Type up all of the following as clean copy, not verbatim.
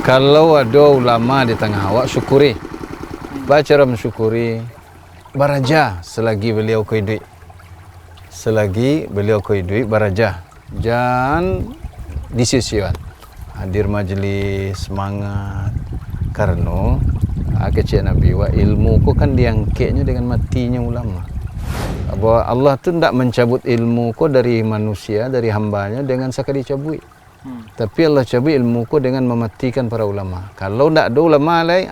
Kalau ada ulama di tengah awak, syukuri. Baca mensyukuri. Baraja selagi beliau hidup. Selagi beliau hidup, baraja. Jangan disisian. Hadir majlis, semangat. Karena kecil Nabi wa ilmu ku kan diangkatnya dengan matinya ulama. Bahwa Allah tu tidak mencabut ilmu ku dari manusia, dari hambanya dengan sekali cabut. Tapi Allah cabut ilmu ku dengan mematikan para ulama. Kalau tidak ada ulama lain,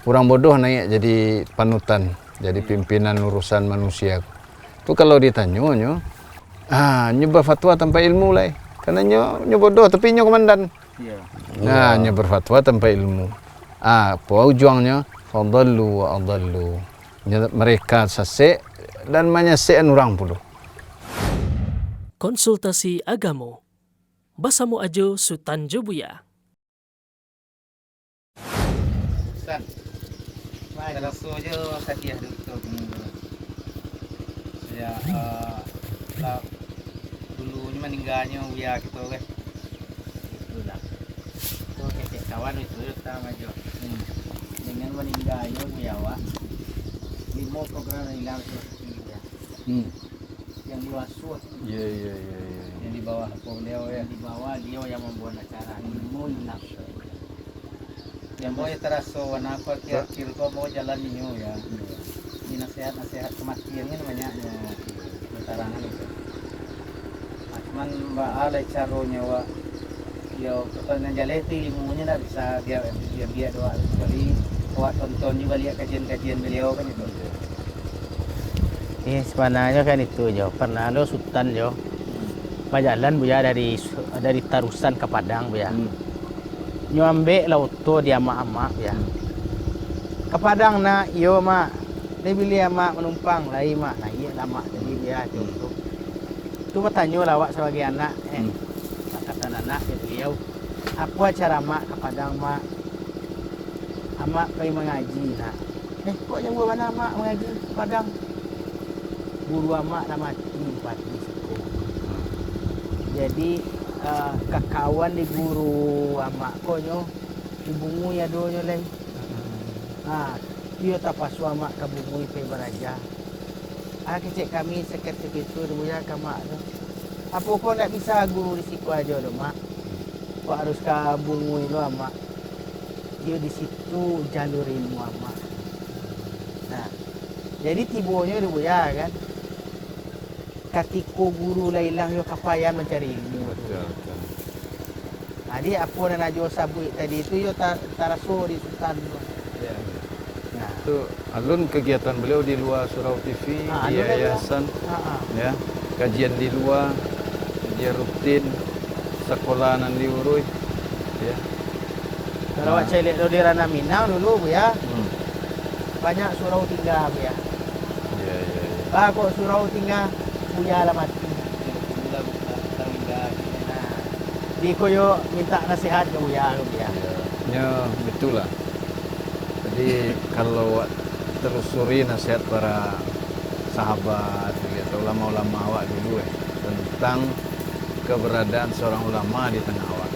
orang bodoh naik jadi panutan, jadi pimpinan urusan manusia. Tu kalau ditanya, nyoba fatwa tanpa ilmu lain. Karena nyo bodoh tapi nyo komandan. Nyo berfatwa tanpa ilmu. Apa ujungnya? Fadallu wa adallu. Mereka sesek dan menyesekkan orang pula. Konsultasi Agama Basamu Ajo Sutanjo Buya. Ustaz, terasa je hadiah doktor saya lah dulunya meninggalnya Buya gitu kan. Itulah. Itu kecek kawan itu kita maju. Dengan meninggalnya Buya wa. Lima program hilang ya. Yang diwasuh. Iya. Yang di bawah beliau ya. Di bawah dia yang membuat acara ilmu hilang. Yang mau terasa warna apa kira kau mau jalan ini ya. Ini nasihat kematiannya namanya pentarangan itu. Cuman mbak ada caranya wa. Yo kalau jalan itu ilmunya tak bisa dia doa sekali. Awak tonton juga lihat kajian beliau kan itu. Sebenarnya kan itu jo, pernah lo sultan jo, jalan Buya dari Tarusan ke Padang Buya, nyambe lauto dia ama ya, ke Padang na, yo mak, dia beli ama menumpang lagi mak, nah iya lama jadi Buya contoh, tu bertanya lawak sebagai anak, kata anak beliau, apa cara mak ke Padang mak, ama pergi mengaji nak, kok yang buat mana mak mengaji ke Padang? Guru amak dah mati situ. Jadi kakawan di guru amak konyo ibungu ya donyo lain. Dia tak pasu amak ke bungu pe baraja. Kecek kami seketik itu Buya kamak tu. Apa kau nak bisa guru di situ aja doh mak? Kau harus ke bungu itu amak. Dia di situ jalur ilmu amak. Nah, jadi tibonya di Buya kan. Ketika guru hilang yo kapayan mencari ilmu. Betul. Jadi apa yang najo sabui tadi itu yo taraso di Sultan. Ya. Nah, itu alun kegiatan beliau di luar Surau TV, di yayasan, ya, kajian di luar, kajian rutin, sekolah nan diurui, ya. Kalau saya lihat di Rana Minang dulu Buya, banyak surau tinggal Buya. Iya. Kok surau tinggal Buya lah mati. Di koyo minta nasihat ke Buya. Ya, betul lah. Jadi kalau telusuri nasihat para sahabat atau ulama-ulama awak dulu tentang keberadaan seorang ulama di tengah awak.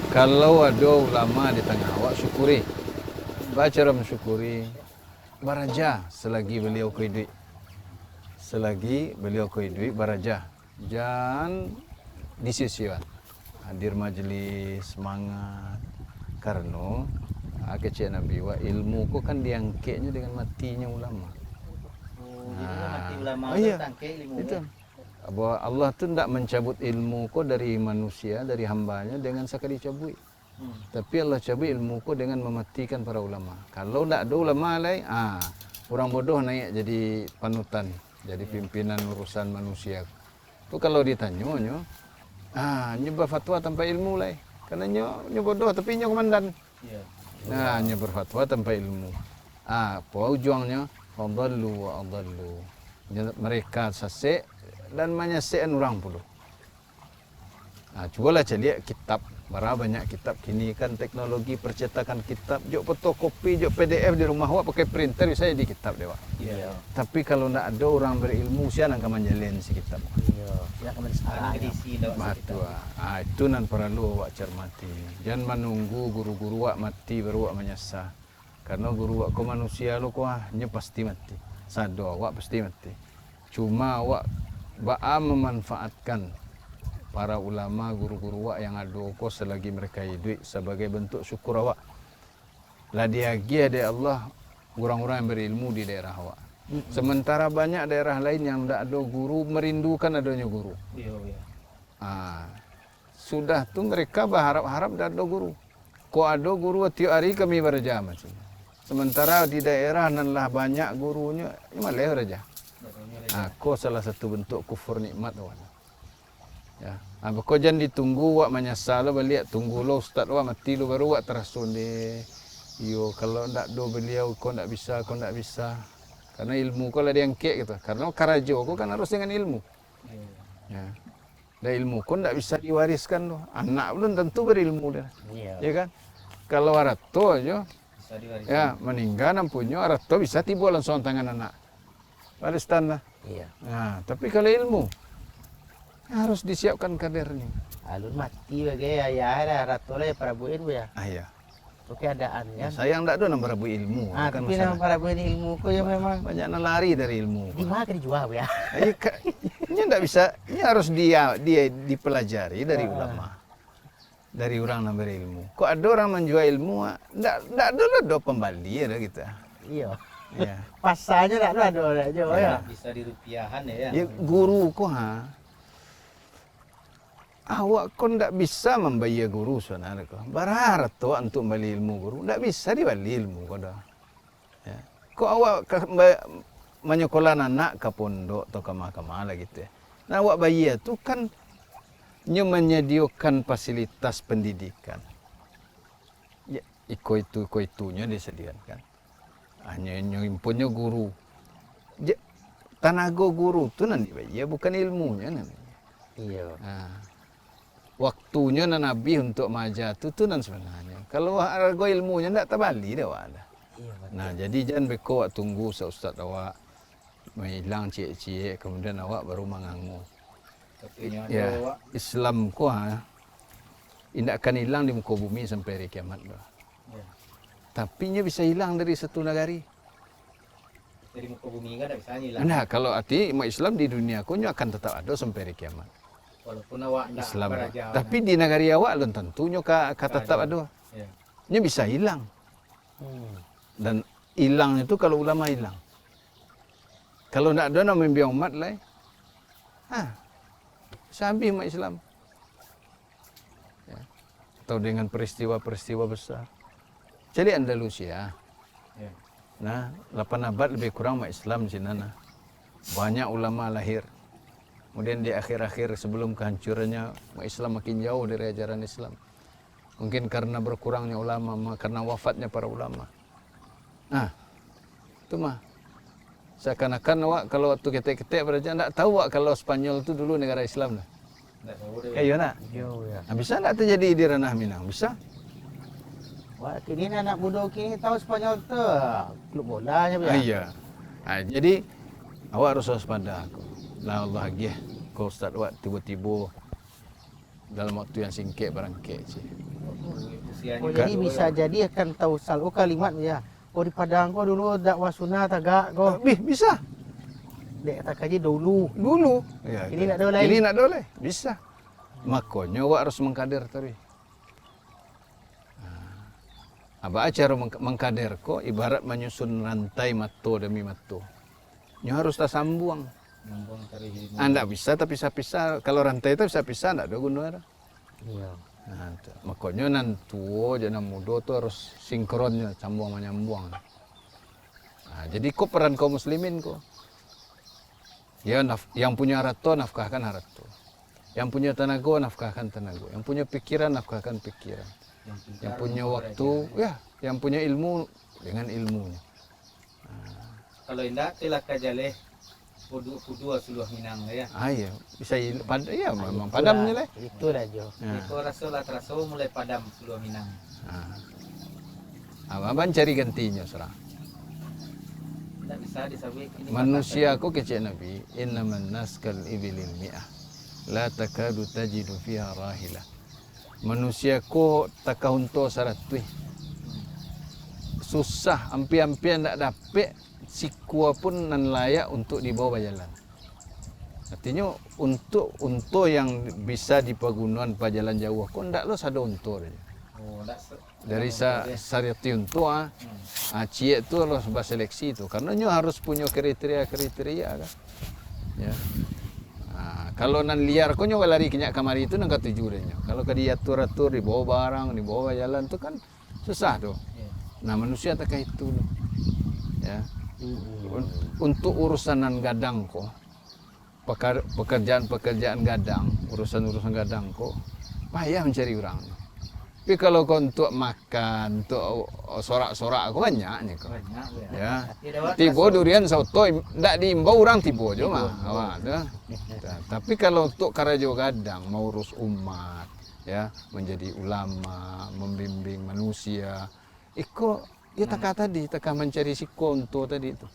Kalau ada ulama di tengah awak, syukuri. Baca mensyukuri. Baraja selagi beliau hidup. Selagi beliau hidup, baraja. Jangan disisian. Hadir majlis, semangat. Karena kecil Nabi wa ilmu ku kan diangkatnya dengan matinya ulama. Mati ulama iya. ilmu. Itu. Bahwa Allah tu tidak mencabut ilmu ku dari manusia, dari hambanya dengan sekali cabut. Tapi Allah cabut ilmu ku dengan mematikan para ulama. Kalau tidak ada ulama lain, orang bodoh naik jadi panutan, jadi pimpinan urusan manusia. Tu kalau ditanya, nyoba fatwa tanpa ilmu lain. Karena nyo bodoh tapi nyo komandan. Nyo berfatwa tanpa ilmu. Apa ujungnya? Fadallu wa adallu. Mereka sesek dan menyesekkan orang pula. Cubalah lihat kitab Bara banyak kitab kini kan teknologi percetakan kitab, jok fotokopi, jok PDF di rumah awak pakai printer bisa jadi kitab dewa. Iya. Tapi kalau ndak ada orang berilmu siapa yang manjalin si kitab. Iya. Ya kemen salah. Batu. Itu nan perlu awak cermati. Jangan menunggu guru-guru awak mati baru awak menyesal. Karena guru awak ko manusia lo ko hanya pasti mati. Sado awak pasti mati. Cuma awak ba'a memanfaatkan para ulama, guru-guru awak yang ada ko selagi mereka hidup sebagai bentuk syukur awak. Lah dihagia ada Allah orang-orang yang berilmu di daerah awak. Sementara banyak daerah lain yang tidak ada guru merindukan adanya guru. Iya. Sudah tuh mereka berharap-harap tidak ada guru. Kok ada guru tiap hari kami bekerja macam. Sementara di daerah nanlah banyak gurunya, ini malah raja. Kok salah satu bentuk kufur nikmat awak. Ya, kau jangan ditunggu wak menyesal balik tunggu lo ustaz wak mati lo baru wak terasun deh. Yo kalau ndak do beliau kau ndak bisa. Karena ilmu kau lah diangkat gitu. Karena karajo kau kan harus dengan ilmu. Ya. Dan ilmu kau ndak bisa diwariskan lo. Anak belum tentu berilmu dia. Iya. Ya kan? Kalau arato aja ya meninggal nampunya arato bisa tiba langsung tangan anak. Waristan lah. Iya. Nah, tapi kalau ilmu harus disiapkan kadernya. Alun mati bagai ayah ada ratu lah para buin ya. Iya. Oke adaannya. Saya yang tidak ada nama rabu ilmu. Tapi nama para buin ilmu kok ya memang banyak lari dari ilmu. di mana dijual ya? Ini tidak bisa. Ini harus dia dipelajari dari ulama, dari orang yang berilmu. Kok ada orang menjual ilmu? Tidak ada pembali ada kita. Iya. Ya. Pasarnya tidak ada aja ya. Bisa dirupiahan ya. Ya guru kok awak kau tidak bisa membayar guru saudara kau. Berharap tu untuk beli ilmu guru, tidak bisa dibeli ilmu kau dah. Ya. Kau awak menyekolah anak ke pondok atau ke mahkamah lah gitu ya. Nah awak bayar tu kan menyediakan fasilitas pendidikan. Ya, itunya disediakan. Hanya punya guru. Tenaga guru tu nanti bayar bukan ilmunya nanti. Iya. Waktunya Nabi untuk maja tu nan sebenarnya. Kalau harga ilmunya tidak terbalik dah awak dah. Iya. Nah jadi jangan beko awak tunggu ustaz awak menghilang cik-cik kemudian awak baru mengangu. Ya, Islam ko tidak akan hilang di muka bumi sampai hari kiamat dah. Ya. Tapi nya bisa hilang dari satu negari. Dari muka bumi kan tidak bisa hilang. Nah kalau arti umat Islam di dunia ko nya akan tetap ada sampai hari kiamat. Walaupun awak tidak Islam. beraja. Tapi di negara awak belum tentunya tetap ada. Ya. Nya bisa hilang. Dan hilang itu kalau ulama hilang. Kalau tidak ada nak membiang umat lah. Sampai umat Islam. Ya. Atau dengan peristiwa-peristiwa besar. Jadi Andalusia. Ya. Nah, 8 abad lebih kurang umat Islam di sana. Banyak ulama lahir. Kemudian di akhir-akhir sebelum kehancurannya umat Islam makin jauh dari ajaran Islam. Mungkin karena berkurangnya ulama, karena wafatnya para ulama. Nah, itu mah. Seakan-akan awak kalau waktu ketek-ketek beraja tidak tahu awak kalau Spanyol itu dulu negara Islam dah. Tidak tahu deh. Iya nak. Iya. Nah, bisa tidak terjadi di ranah Minang? Bisa. Wah, kini anak muda kini tahu Spanyol tu klub bolanya ya. Iya. Nah, jadi awak harus waspada. Lah Allah agih kau ustaz awak tiba-tiba dalam waktu yang singkat barangkali sih. Usianya Oh, jadi bisa jadi akan tahu selalu kalimat ya. Oh di Padang kau dulu dakwah sunnah tagak kau. Bisa. Dek tak kaji dulu. Ya, Ini nak dolai. Ini nak dolai. Bisa. Makanya awak harus mengkader tadi. Apa acara mengkader kok ibarat menyusun rantai mato demi mato. Nya harus tersambung. Membuang dari ilmu. Anda bisa tapi pisah. Kalau rantai itu bisa pisah, tidak ada gunanya. Iya. Nah, makanya nan tua jangan muda tu harus sinkronnya, sambung menyambung. Nah, jadi kok peran kaum muslimin kok. Ya, yang punya harta nafkahkan harta. Yang punya tenaga nafkahkan tenaga. Yang punya pikiran nafkahkan pikiran. Yang punya waktu, ya, yang punya ilmu dengan ilmunya. Kalau indah tilak kajaleh Kudua seluruh Minang lah ya. Ya, bisa ya memang padamnya lah. Itu dah Jo. Ya. Kau rasa lah terasa mulai padam seluruh Minang. Abang cari gantinya serang. Tak bisa disabik ini. Manusia ko kecek Nabi, innaman nas kal ibilil mi'ah. La takadu tajidu fiha rahila. Manusia ko takahunto saratui. Susah, ampian-ampian tak dapat sikua pun nan layak untuk dibawa berjalan. Artinya untuk yang bisa dipergunakan perjalanan jauh ko ndak lo ada untuk dia. Oh, tak Dari syariat untuk ciek tu lo sebab seleksi tu karena nyo harus punya kriteria kan. Ya. Kalau nan liar ko nyo lari kenyak kamari itu nang katuju dia. Kalau ka diatur-atur dibawa barang, dibawa jalan tu kan susah tu. Nah, manusia tak kayak itu. Ya. Untuk urusan nan gadang ko pekerjaan gadang, urusan gadang ko payah mencari orang. Tapi kalau kau untuk makan, untuk sorak-sorak aku banyaknya kau. banyak Ya. Ya. Tibo durian soto ndak diimbau orang tibo aja mah. Awak dah. Tapi kalau untuk karajo gadang mau urus umat, ya, menjadi ulama, membimbing manusia, iko ya taka tadi, taka mencari siko untuk tadi itu.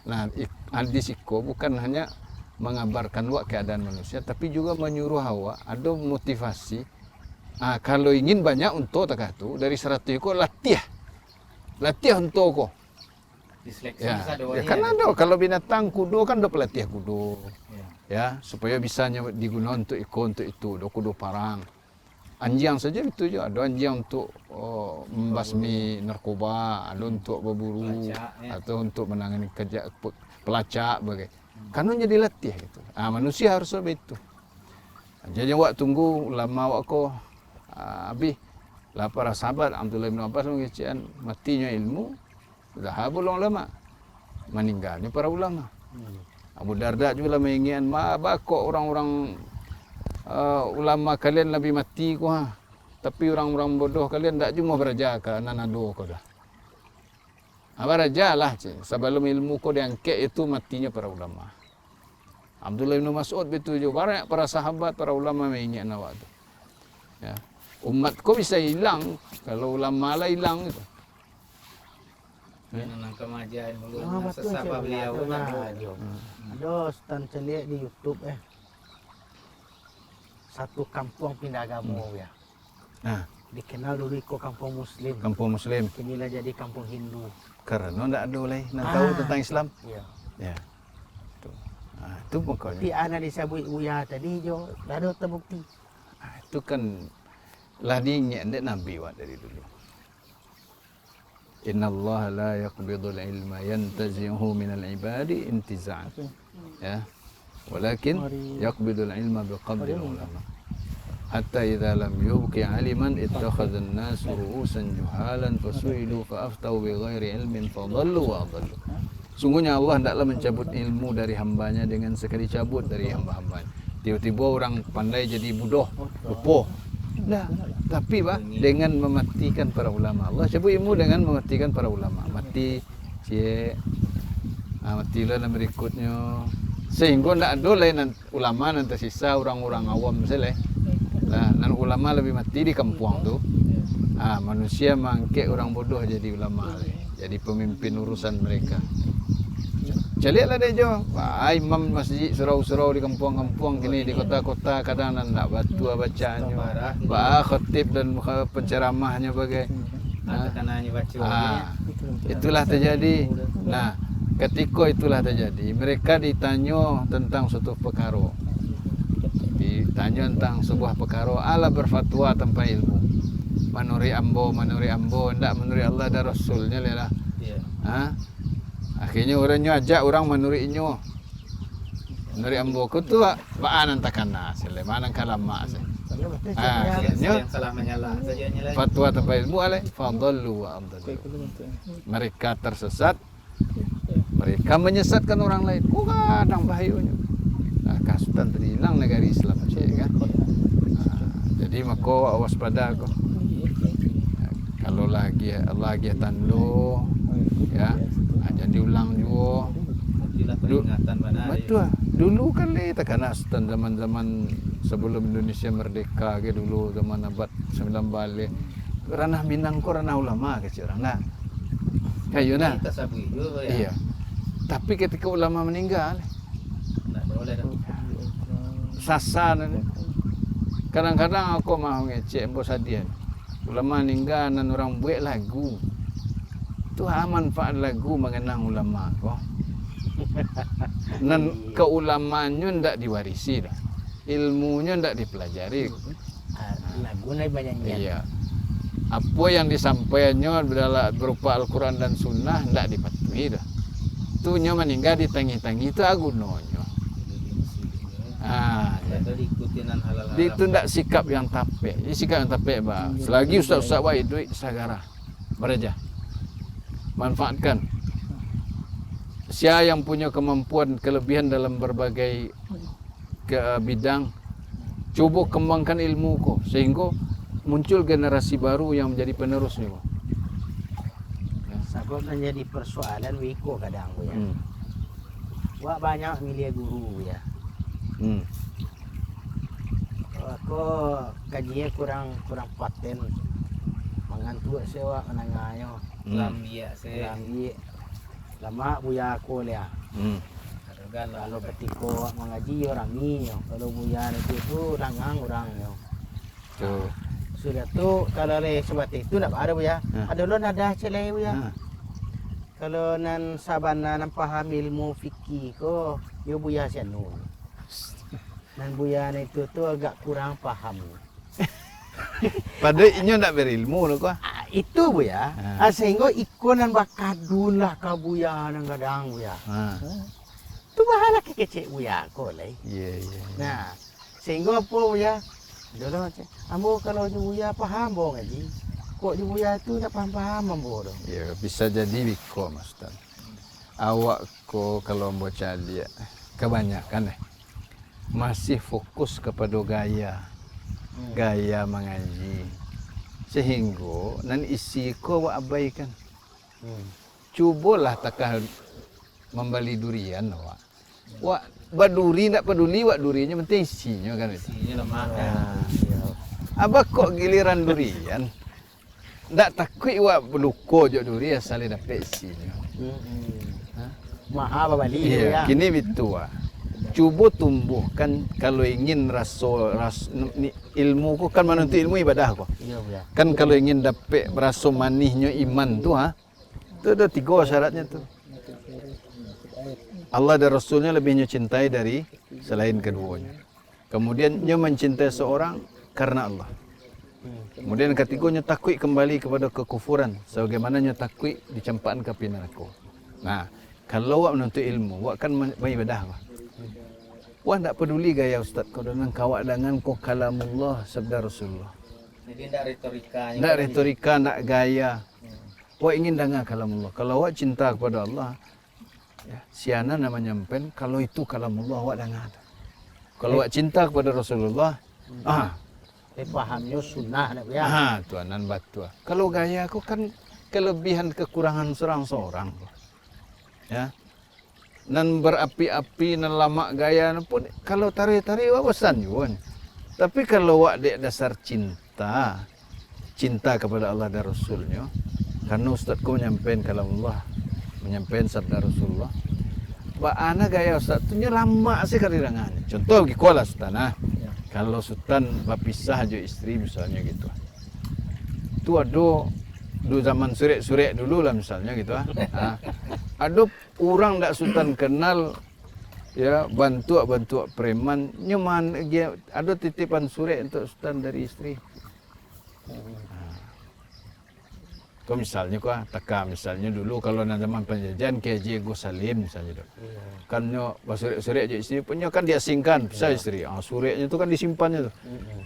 Nah, di siko bukan hanya mengabarkan keadaan manusia, tapi juga menyuruh awak ada motivasi. Kalau ingin banyak untuk tak tu dari 100 ekor latih untuk ko. Diseleksi Ya, bisa ya kan ada kalau binatang kudo kan ada pelatih kudo. Ya. Ya, supaya bisanya digunakan untuk ikut untuk itu, ada kudo parang. Anjing saja itu juga ada anjing untuk membasmi narkoba, ada untuk berburu Pelacak, ya. atau untuk menangani kerja pelacak bagai. Kan jadi latih gitu. Manusia harus begitu. Jadi awak tunggu lama awak ko habis lah para sahabat Abdullah bin Abbas mengatakan matinya ilmu zahabul ulama, meninggalnya para ulama. Abu Darda juga menginginkan kok orang-orang ulama kalian lebih mati ko tapi orang-orang bodoh kalian tak cuma beraja ke nanado ko dah. Beraja lah sebelum ilmu ko diangkat itu matinya para ulama. Abdullah bin Mas'ud betul juga banyak para sahabat para ulama menginginkan awak tu. Ya. Umat ko bisa hilang kalau ulama lah hilang itu. Menang kemajuan mulu. Betul Sesama beliau. Jo. Jo stan celiak di YouTube satu kampung pindah agama ya. Nah, Dikenal dulu ko kampung Muslim. kampung Muslim Kini lah jadi kampung Hindu. karena ndak ada oleh nak tahu tentang Islam. Iya. Ya. Itu pokoknya. Tapi anak disebut Buya tadi Jo, dah ada terbukti. Itu kan lah diingat Nabi wak dari dulu. Inna Allah la yaqbidul ilma yantazi'uhu minal ibadi intiza'an. Ya. Walakin yaqbidul ilma biqabdil ulama. Hatta idza lam yubqi aliman ittakhadha an-nas ru'usan juhalan fasu'ilu fa'aftau bighairi ilmin fadallu wa adallu. Sungguhnya Allah tidaklah mencabut ilmu dari hambanya dengan sekali cabut dari hamba-hambanya. Tiba-tiba orang pandai jadi bodoh, lupa. Nah, tapi dengan mematikan para ulama. Allah cabut ilmu dengan mematikan para ulama. Mati, matilah dan berikutnya. Sehingga tidak ada lain ulama nanti sisa orang-orang awam misalnya. Nah, dan ulama lebih mati di kampung tu. Manusia mangkek orang bodoh jadi ulama, jadi pemimpin urusan mereka. Calilah dia jo, imam masjid surau-surau di kampung-kampung kini di kota-kota kadang nak batu bacanya, khatib dan penceramahnya bagai. Tekanannya baca. Itulah terjadi. Nah, ketika itulah terjadi, mereka ditanya tentang suatu perkara. Ditanya tentang sebuah perkara, Allah berfatwa tanpa ilmu. Menurut ambo, ndak menurut Allah dan Rasulnya lah. Ya. Akhirnya orangnya ajak orang menurutnya. Menurut ambo ku tu baan antakana, seleman kalama. Yang salah menyalah saja nyala. Fatwa tanpa ilmu alai fadallu wa adallu. Mereka tersesat. Mereka menyesatkan orang lain. Kadang bahayanya. Kasutan terhilang negara Islam kan. Jadi maka waspada kau. Kalau lagi Allah lagi tando ya, jadi ulang juga Itulah peringatan mana. Betul. Dulu kali takkan Ustaz zaman-zaman sebelum Indonesia merdeka ke dulu zaman abad 9 balik. Ranah Minang ko ranah ulama ke orang nah. Kayo na. Kita sabu itu ya. Iya. Tapi ketika ulama meninggal, Nggak boleh dah. sasan. Kadang-kadang aku mau ngecek bos hadiah. Ulama meninggal dan orang buat lagu. Itu manfaat lagu mengenang ulama kok. Dan keulamaannya ndak diwarisi dah. Ilmunya ndak dipelajari. Lagunya banyak Iya. Apa yang disampaikannya berupa Al-Quran dan Sunnah ndak dipatuhi dah. Itu nya meninggal di tangi-tangi itu agunonyo. Atau diikutinan halal. Itu ndak sikap yang tapek. Ini sikap yang tapek bah. Selagi ustaz-ustaz wae duit sagara. Beraja. Manfaatkan. Siapa yang punya kemampuan kelebihan dalam berbagai bidang, coba kembangkan ilmu kok sehingga muncul generasi baru yang menjadi penerus ni kok. Sabab menjadi persoalan wiko kadang ya. Wak banyak milih guru ya. Aku gajinya kurang paten. Mengantuk sewa menangayo. Lambia saya. Lambi lama buya aku ya. Arogan lah. Kalau betiko mengaji orang ni, kalau buya itu langang orang yo. Tuh. Sudah tu kalau le sebab itu nak ada buya. Ada lo nada celai buya. Kalau nan sabana nan paham ilmu fikih ko, yo buya sianu. Nan buya itu tu agak kurang paham. Padahal inyo ndak berilmu lo kok. Itu buya. Sehingga ikonan bakadun lah ka buya nang kadang buya. Tu bahala kecek buya ko lai. Iya. Nah, sehingga apa buya? Dulu macam, ambo kalau buya paham bo ngaji. Kok buya tu tak paham ambo dong. Ya, bisa jadi wiko Mas Ustaz. Awak ko kalau baca dia kebanyakan masih fokus kepada gaya mengaji. Sehingga nan isi ko awak abaikan. Cubalah takah membeli durian awak. Wak baduri ndak peduli wak durinya penting isinya kan itu. Ini lemah. Abah kok giliran durian. Ndak takut wak beluko jo duri asal dapat isinya. Maha bali Iya, ya. kini itu wak. Cuba tumbuhkan kalau ingin ilmu ko kan menentu ilmu ibadah ko. Iya buya. Kan kalau ingin dapat rasa manisnya iman tu itu ada 3 syaratnya tu. Allah dan Rasulnya lebihnya cintai dari selain keduanya. Kemudian dia mencintai seorang karena Allah. Kemudian ketiganya takut kembali kepada kekufuran. Sebagaimana nya takut dicampakkan ke api neraka. Nah, kalau awak menuntut ilmu, awak kan beribadah. Wah tak peduli gaya ustaz kau dengan kawak dengan kau kalamullah sabda Rasulullah. Jadi tidak retorikanya. Tak retorika, tak gaya. Awak ingin dengar kalamullah. Kalau awak cinta kepada Allah, ya, siana namanya nyampen. Kalau itu kalamullah awak dengar. Kalau awak cinta kepada Rasulullah, Pahamnya sunnah nak buya. tuanan batu. Kalau gaya aku kan kelebihan kekurangan seorang-seorang. Ya. Dan berapi-api dan lama gaya pun kalau tarik-tarik awak bosan juga. Tapi kalau awak dek dasar cinta kepada Allah dan Rasulnya, karena ustazku menyampaikan kalam Allah, menyampaikan sabda Rasulullah. Ba ana gaya ustaz tu nya lama sih karirangan. Contoh gi kola sultan Kalau sultan berpisah jo istri misalnya gitu. Tu ada zaman surek-surek dulu lah misalnya gitu ada orang tak sultan kenal ya bantu preman nyaman dia ada titipan surek untuk sultan dari istri. Kau misalnya misalnya dulu kalau nak zaman penjajahan KJ Gus Salim misalnya tu. Kan nyo surek je istri punya kan diasingkan bisa istri. Sureknya tu kan disimpannya tu.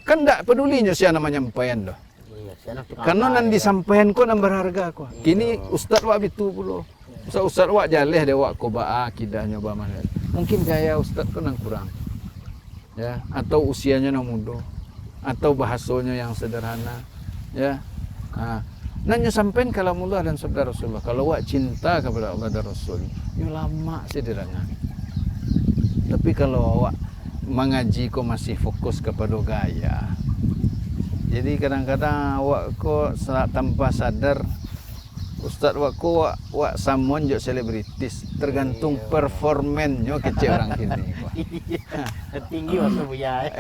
Kan tak pedulinya siapa nama nyampaian tu. Karena nan disampaikan ko nan berharga ko. Kini ustaz wak bitu pulo. Ustaz wak jaleh dia wak ko ba akidahnya ba mana. Mungkin gaya ustaz ko nang kurang. Ya, atau usianya nang muda atau bahasanya yang sederhana. Ya. Nanya sampean kalamullah dan sabda Rasulullah. Kalau awak cinta kepada Allah dan Rasul, yo lama sederhana. Tapi kalau awak mengaji kok masih fokus kepada gaya. Jadi kadang-kadang awak kok tanpa sadar Ustaz awak kok awak samuan jo selebritis, tergantung performennya kecil orang kini. Tinggi waktu Buya.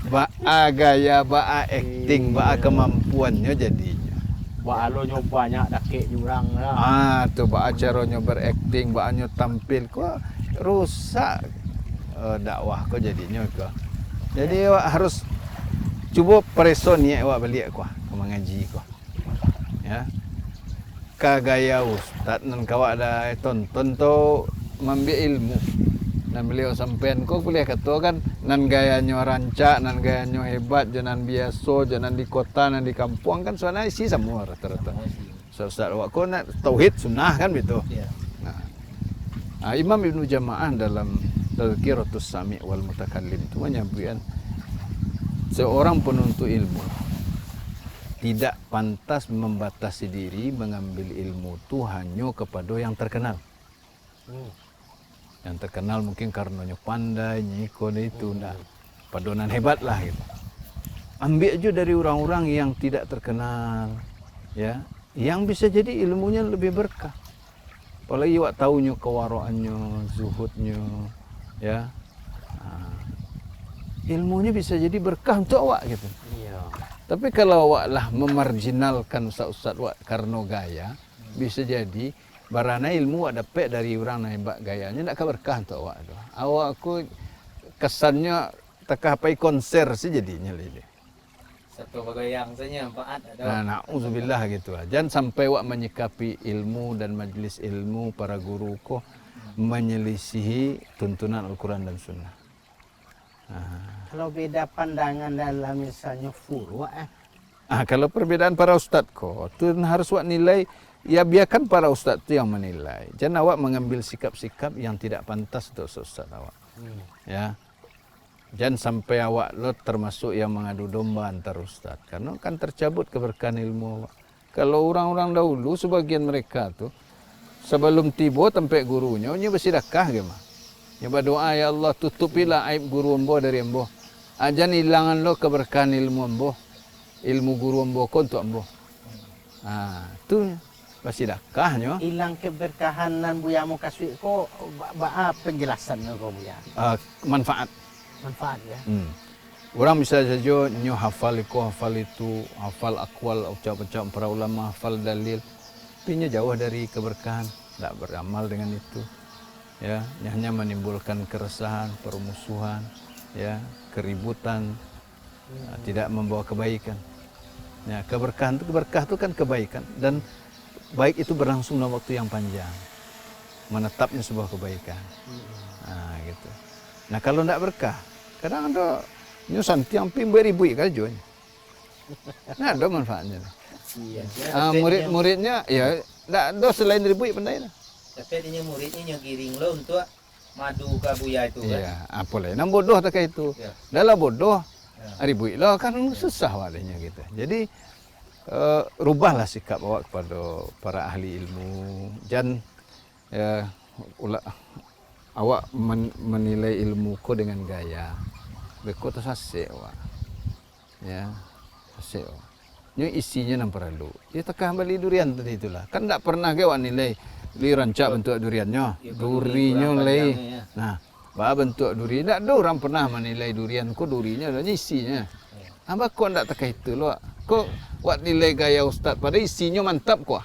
Ba'a gaya, ba'a acting, ba'a kemampuannya jadinya. Ba'a lo nyo banyak dakik jurang lah. Tuh ba'a caranya berakting, ba'anya tampil kok rusak dakwah kok jadinya kok. Jadi awak harus cuba preso ni awak balik kok mengaji kok. Ya. Ka gaya ustaz nan kawak ada tonton tu mengambil ilmu. Dan beliau sampean kok boleh kata kan nan gayanya rancak, nan gayanya hebat, jangan biasa, jangan di kota, nan di kampung kan soalnya isi semua rata-rata. Ustaz awak kok nak tauhid sunnah kan begitu. Nah, Imam Ibnu Jamaah dalam Tazkiratus Sami' wal Mutakallim itu menyampaikan seorang penuntut ilmu tidak pantas membatasi diri mengambil ilmu itu hanya kepada yang terkenal. Yang terkenal mungkin karenanya pandai, nyiko itu, padonan hebat lah gitu. Ambil aja dari orang-orang yang tidak terkenal, ya, yang bisa jadi ilmunya lebih berkah. Apalagi awak tahunya kewaraannya, zuhudnya, ya, ilmunya bisa jadi berkah untuk awak gitu. Iya. Tapi kalau awak lah memarginalkan ustaz-ustaz awak karena gaya, bisa jadi barana ilmu awak dapat dari orang yang hebat gayanya nak berkah untuk awak tu. Awak aku kesannya tak apa konser sih jadinya lele. Satu bagayang saja manfaat ada. Nah, na'udzubillah gitu lah. Jangan sampai awak menyikapi ilmu dan majlis ilmu para guru ko menyelisihi tuntunan Al-Quran dan Sunnah. Kalau beda pandangan dalam misalnya furu, Kalau perbedaan para ustaz ko, tu harus awak nilai. Ya biarkan para ustaz tu yang menilai. Jangan awak mengambil sikap-sikap yang tidak pantas untuk ustaz awak. Ya. Jangan sampai awak lo termasuk yang mengadu domba antar ustaz. Karena kan tercabut keberkahan ilmu awak. Kalau orang-orang dahulu sebagian mereka tu sebelum tiba tempat gurunya, nya bersedekah ke mah. Nya berdoa ya Allah tutupilah aib guru ambo dari ambo. Jangan hilangan lo keberkahan ilmu ambo. Ilmu guru ambo ko untuk ambo. Tu bersedekahnya. hilang keberkahanan Buya mau kasih kok penjelasannya kok Buya. Manfaat. Manfaat ya. Orang bisa saja nyo hafal itu, hafal akwal ucapan-ucapan para ulama, hafal dalil. Tapi jauh dari keberkahan, tidak beramal dengan itu. Ya, hanya menimbulkan keresahan, permusuhan, ya, keributan, tidak membawa kebaikan. Ya, keberkahan itu berkah itu kan kebaikan dan baik itu berlangsung dalam waktu yang panjang. Menetapnya sebuah kebaikan. Gitu. Nah, kalau tidak berkah, kadang ada nyusan tiang pim beribu kajuan. Nah, ada manfaatnya. Murid-muridnya ya tidak ada selain ribui pandai. Tapi dia muridnya nyegiring lo untuk madu ke Buya itu kan. Iya, apa lah. Nam bodoh tak itu. Ya. Dalam bodoh ribui lah kan susah wadahnya gitu. Jadi rubahlah sikap awak kepada para ahli ilmu. Jangan awak menilai ilmu ko dengan gaya. Beko tersasik awak. Ya, sasik awak. Ini isinya nam perlu. Ya takah beli durian tadi itulah. Kan tak pernah ke awak nilai li rancak bentuk duriannya. Durinya lei. Nah, bah bentuk duri. Tak ada orang pernah menilai durian ko durinya dan isinya. Apa kau tak takah itu lo? Kau buat nilai gaya ustaz pada isinya mantap kau.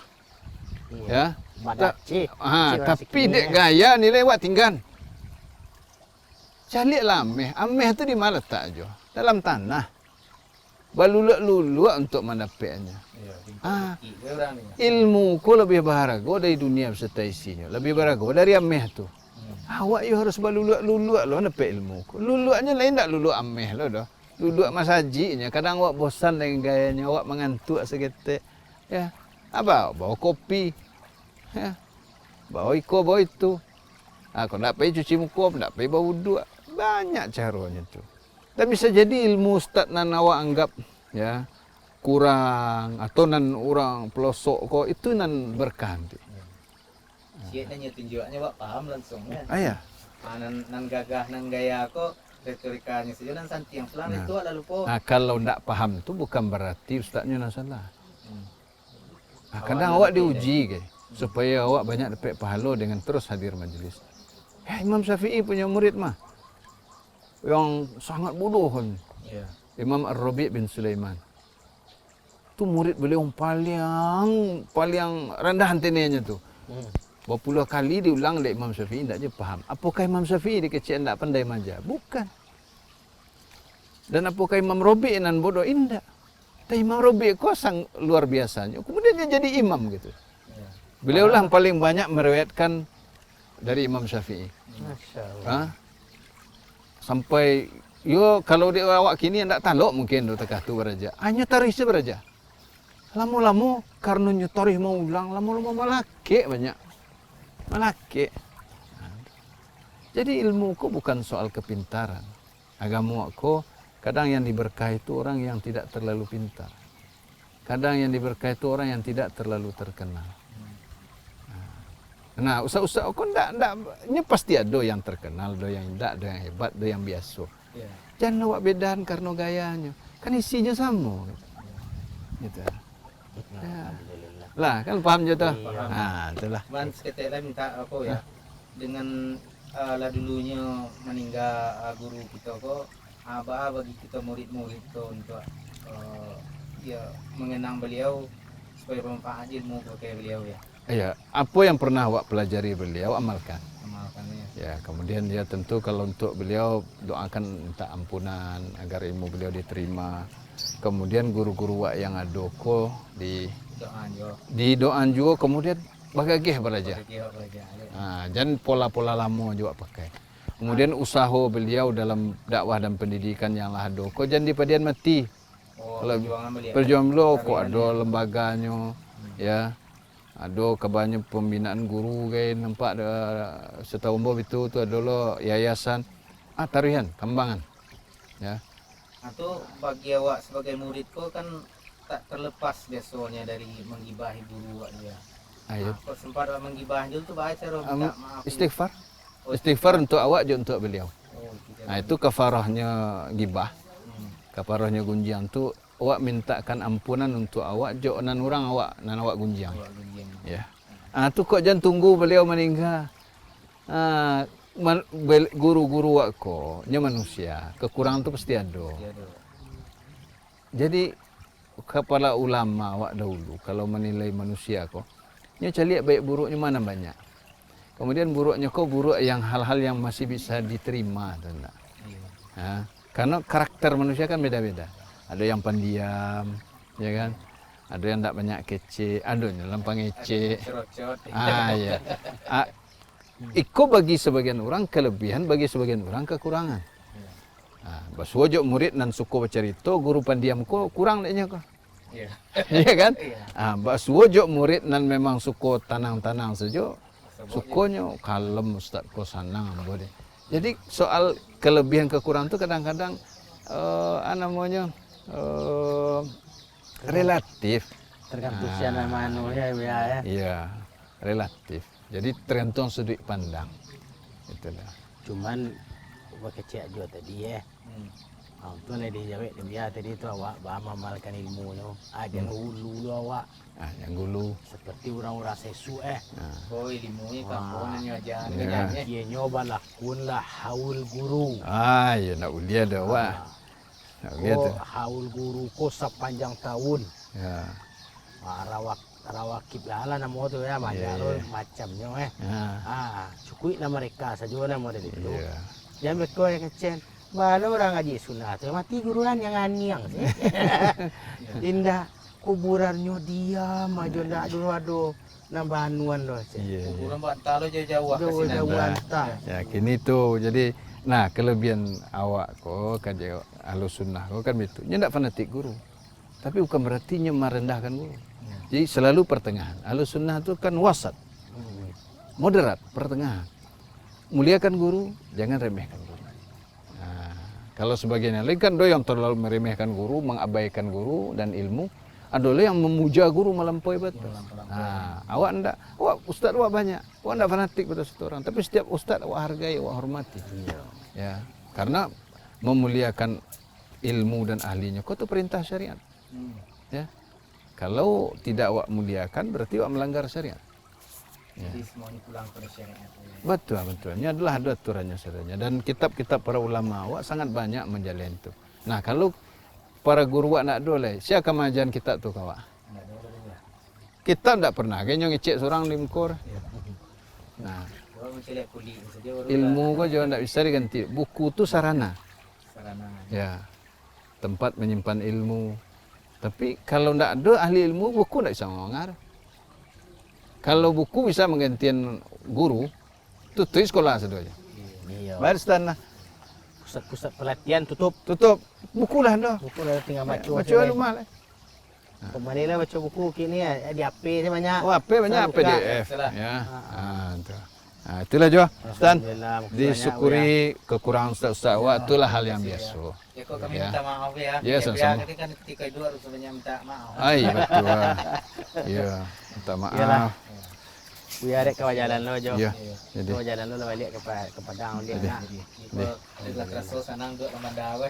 Ya. Tapi dek gaya nilai awak tinggal. Calik lah ameh tu di mana letak aja? Dalam tanah. Balulak-lulak untuk mendapatnya. Ilmu ku lebih berharga dari dunia beserta isinya. Lebih berharga dari ameh tu. Awak you harus balulak-lulak lo dapat ilmu ku. Lulaknya lain tak lulak ameh lo dah. Lulak masajinya. Kadang awak bosan dengan gayanya, awak mengantuk seketik. Ya. Apa? Bawa kopi. Ya. Bawa iko, bawa itu. Kau nak pergi cuci muka, nak pergi bawa wuduk. Banyak caranya tu. Dan bisa jadi ilmu ustaz nan awak anggap ya kurang atau nan orang pelosok ko itu nan berkah nanti. Siapa nanya tunjukannya Pak paham langsung kan. Ayah. Nan gagah nan gaya kok retorikanya saja nan santi yang pelan Nah. itu lalu po. Nah, kalau ndak paham itu bukan berarti ustaznya nak salah. Nah, kadang Awak awak diuji ke supaya awak banyak dapat pahala dengan terus hadir majlis. Imam Syafi'i punya murid mah yang sangat bodoh kan. Iya. Imam Ar-Rabi' bin Sulaiman. Itu murid beliau paling rendah hatinya tu. Berpuluh kali diulang oleh Imam Syafi'i tidak je faham. Apakah Imam Syafi'i di kecil tidak pandai maja? Bukan. Dan apakah Imam Rabi' nan bodoh? Tidak. Tapi Imam Rabi' kosong luar biasanya. Kemudian dia jadi imam gitu. Beliau lah yang paling banyak meriwayatkan dari Imam Syafi'i. Masya Allah. Ha? Sampai kalau dia awak kini ndak talok mungkin do tekah tu beraja. Hanya tarikh beraja. Lama-lama karena tarikh mau ulang, lama-lama malake banyak. Malake. Jadi ilmu ku bukan soal kepintaran. Agama ku kadang yang diberkahi itu orang yang tidak terlalu pintar. Kadang yang diberkahi itu orang yang tidak terlalu terkenal. Nah, ustaz-ustaz kok ndak pasti ada yang terkenal, ada yang tidak, ada yang hebat, ada yang biasa. Iya. Jangan awak bedakan karena gayanya. Kan isinya sama. Gitu. Ya. Lah, kan paham je tu. Nah, itulah. Man seketika minta apa ya dengan lah dulunya meninggal guru kita kok bagi kita murid-murid tu untuk ya mengenang beliau supaya bermanfaat ilmu pakai beliau ya. Ya, apa yang pernah awak pelajari beliau amalkan. Amalkannya. Ya, kemudian dia tentu kalau untuk beliau doakan minta ampunan agar ilmu beliau diterima. Kemudian guru-guru awak yang ada ko Doa jo. di doan juga kemudian bagagih belajar. Bagi awak belajar. Nah, jangan pola-pola lama juga pakai. Kemudian usaha beliau dalam dakwah dan pendidikan yang lah ada. Kau jangan dipadian mati. Oh, Kalau perjuangan beliau. perjuangan beliau kok ada lembaganya, ya. Ada kebanyakan pembinaan guru kan nampak setahun baru itu tu adalah yayasan tarian Kambangan. Ya. Atau bagi awak sebagai murid kau kan tak terlepas biasanya dari menggibahi guru awak dia. Ayo. Kau sempat awak menggibah dulu tu baik cara minta maaf. Istighfar. Oh, Istighfar untuk awak juga untuk beliau. Oh, kita. Nah, itu kafarahnya gibah. Hmm. Kafarahnya gunjiang tu awak mintakan ampunan untuk awak jo nan orang awak nan awak gunjiang. Awak gunjing. Ya. Tu kok jangan tunggu beliau meninggal. Guru-guru awak ko nya manusia, kekurangan tu pasti ada. Dia tu. Jadi kepala ulama awak dahulu kalau menilai manusia ko nya cari baik buruknya mana banyak. Kemudian buruknya ko buruk yang hal-hal yang masih bisa diterima tu enggak. Iya. Karena karakter manusia kan beda-beda. Ada yang pendiam, ya kan? Ada yang tak banyak kece, ada yang lampang ngece. Cerot-cerot. Ya. Iko bagi sebagian orang kelebihan, bagi sebagian orang kekurangan. Basuh jok murid nan suko bercerita, guru pendiam ko kurang deknya ko. Iya. Iya kan? Iya. Basuh jok murid nan memang suko tanang-tanang saja, sukonya kalem ustaz ko sanang boleh. Jadi soal kelebihan kekurangan itu kadang-kadang relatif. Tergantung siapa manusia ya. Iya, relatif. Jadi tergantung sudut pandang. Itulah. Cuman kecil aja tadi ya. Itu nih dijawab dia tadi itu awak mengamalkan ilmunya. Jangan hulu lu awak. Yang dulu. Seperti orang-orang sesu Oh, ilmunya kampunannya aja. Ya. dia nyoba lakunlah haul guru. Ya nak ulia dah awak. Nak ulia tu. Haul guru ko sepanjang tahun. Ya. Rawakib lah nama tu ya, macamnya cukup lah mereka saja nama dia itu. Iya. Jangan mereka yang kecil. Mana orang ngaji sunat tu mati guruan yang aniang sih. Indah kuburannya dia maju ndak dulu ado nambahanuan doh. Iya. Kurang bantal jauh-jauh ke sini. Jauh antar. Ya, kini tu. Jadi, nah kelebihan awak ko kerja Ahlus Sunnah ko kan begitu. Nya ndak fanatik guru. Tapi bukan berarti nya merendahkan guru. Jadi selalu pertengahan. Ahlus Sunnah tu kan wasat. Moderat, pertengahan. Muliakan guru, jangan remehkan guru. Kalau sebagian yang lain kan do yang terlalu meremehkan guru, mengabaikan guru dan ilmu. Ada yang memuja guru melampaui batas. Nah, awak ndak, ustaz awak banyak. Awak ndak fanatik pada satu orang, tapi setiap ustaz awak hargai, awak hormati. Ya, karena memuliakan ilmu dan ahlinya, kau itu perintah syariat. Ya. Kalau tidak awak muliakan berarti awak melanggar syariat. Jadi semuanya pulang pada syariat. Betul, betul. Ini adalah ada aturannya sebenarnya. Dan kitab-kitab para ulama awak sangat banyak menjalin itu. Nah, kalau para guru awak nak doleh, siapa mengajar kitab tu kawak? Kita tidak pernah, kayaknya ngecek seorang di mekor. Nah, ilmu kau juga tidak bisa diganti. Buku tu sarana. Ya, tempat menyimpan ilmu. Tapi kalau tidak ada ahli ilmu, buku tidak bisa mengajar. Kalau buku bisa menggantikan guru, tu sekolah saja. Iya. Bayar setanah. Pusat-pusat pelatihan tutup. Buku lah dah. Buku dah tinggal baca. Baca rumah lah. Kemarin lah baca buku kini di HP saya banyak. Oh, HP banyak Buka. PDF. Ya. Tu. Itulah Jo. Stan. Alhamdulillah, buku Disyukuri kekurangan ustaz-ustaz awak, itulah hal yang biasa. Ya kok kami Ya. minta maaf ya. Ya, sama-sama. Kan ketika itu harus banyak minta maaf. Ai betul. Ya, minta maaf. Iyalah. Buya rek ke jalan lo Jo. Ya. Jadi Ke jalan lo balik ke Padang dia nak. Adalah kerasa sanang duk Ramadan.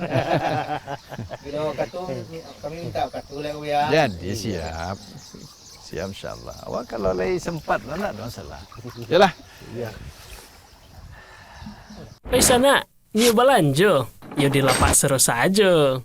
Bila katu kami minta katu lah ya. jadi siap. Siap insyaallah. Awak kalau lagi sempat nak ada masalah. Yalah. Ay sana, niyo balanjo. Yo di lapak seru saja.